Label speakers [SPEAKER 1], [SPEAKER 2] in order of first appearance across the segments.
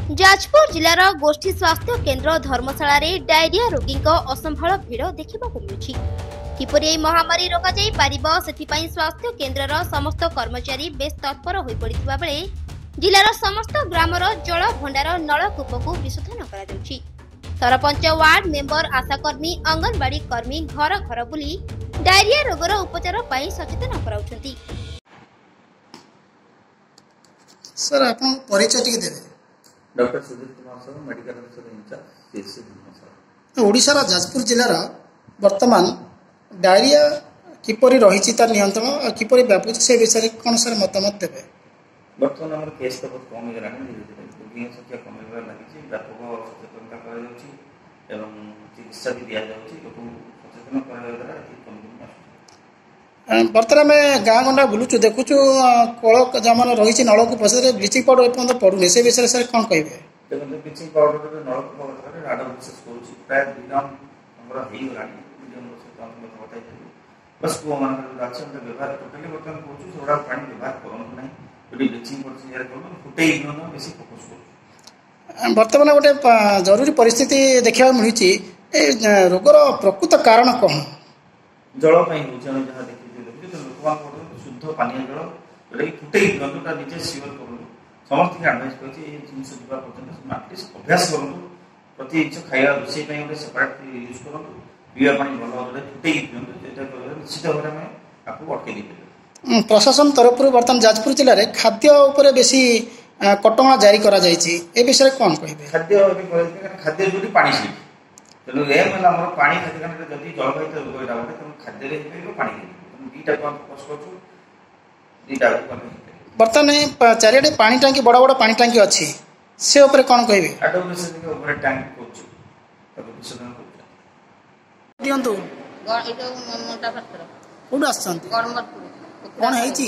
[SPEAKER 1] जाजपुर जिलार गोष्ठी स्वास्थ्य केन्द्र धर्मशाला रे डायरिया रोगी असंभाल भिड़ देखा मिलुछि। किपरि एही महामारी रोका जाई पारिबो सेथिपई स्वास्थ्य केन्द्रर समस्त कर्मचारी बेस तत्पर होई पड़िथिबा बेले जिलार समस्त ग्रामर जल भंडार नलकूप को विशोधन करा जाउछि। सरपंच वार्ड मेंबर आशाकर्मी अंगनवाड़ी कर्मी घर घर बुली डायरिया रोगर उपचार पई सचेतन कराउछंती।
[SPEAKER 2] सर आपन परिचय टिके देबे।
[SPEAKER 3] Doctor Sudhir Kumar sir medical officer incharge CSC Dharamshala.
[SPEAKER 2] Odisha Jajpur जिलार वर्तमान डायरिया किपरि रहिछि तार नियंत्रण किपरि व्यापुछि से विषय कोन सर मतामत देबे।
[SPEAKER 3] वर्तमान हमर केस तो बहुत कम गलानी धीरे धीरे रोगी संख्या कम लागी व्यापक सचेतनता करा जाउछि एवं चिकित्सा भी दिया जाउछि लोक सचेतन करा द्वारा कम
[SPEAKER 2] वर्तमान में गाँ गंडा बुलुचु देखुचु कल जमान रही नलकूप ब्लीचिंग पाउडर एपर्तन पड़ूनी से विषय सर कौन कहे।
[SPEAKER 3] देखो ब्लीचिंग पाउडर नलकूप राड विशेष करुँच प्राय 2 ग्राम होगा बस कूह मान व्यवहार टोटाली बर्तमान करूँ से पानी व्यवहार करूँ ना ब्लीचिंग पाउडर फुटे बेस फोकस कर।
[SPEAKER 2] बर्तमान गोटे जरूरी परिस्थिति देखा मिलूँ रोगर प्रकृत कारण कौन
[SPEAKER 3] जलपाई हूँ जहाँ देखिए लोक शुद्ध पानी जल जोटा फुटे दिखाँ निजे सिवर करूँ समस्त आडभाइस कर जिन जावा आटलिस्ट अभ्यास करूँ प्रति जिन खाଇବା रोषे गोटे सेपरेट यूज करूँ पीवा पानी भल जोटा फुटे दिखाँ निश्चित भाव में आपको अटकई दे।
[SPEAKER 2] प्रशासन तरफ बर्तमान जाजपुर जिले में खाद्य उपर बेसी कटकणा जारी करा जायछि ए विषय कौन कहे।
[SPEAKER 3] खाद्य खाद्य जो पानी सीट तेणु एम है पानी खाद्य जब जलवाहित रोग यहाँ गोटे तेनाली खाद्य पानी दीटा फोकस कर
[SPEAKER 2] बर्तमान चारिटे पानी टांकी बड़ बड़ पानी टांकी अच्छी से ऊपर कौन कहे दियंतु कौन आसछंती कौन हेची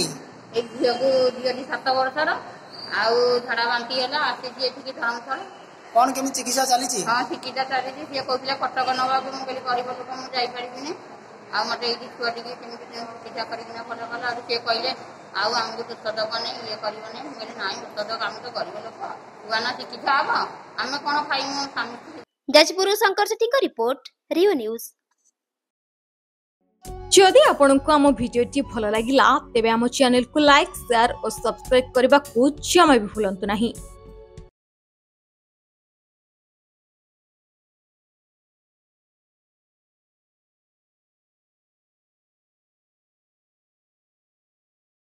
[SPEAKER 4] ए झियो दियनी 7 वर्षर आउ झाड़ा बांती होला आसी एठी धर्मशाला
[SPEAKER 2] कौन केमी चिकित्सा चली।
[SPEAKER 4] हाँ चिकित्सा चली सी कहते कटक नवा को मुझे गरीब लोक मुझे जापारि आ मत ये छुआ टी चिकित्सा करना भल कला सी कहले आमको ଔଷଧ दबनी ये करनी मुझे ना ଔଷଧ आम तो गरीब लोक छुआ चिकित्सा हम आम कौन खाइमु।
[SPEAKER 1] जाजपुर शंकर सेठी का रिपोर्ट रियो न्यूज।
[SPEAKER 5] जदि आपंक आम भिडी भल लगा तेब आम चैनल को लाइक शेयर और सब्सक्राइब करने को जमा भी भूलु नहीं।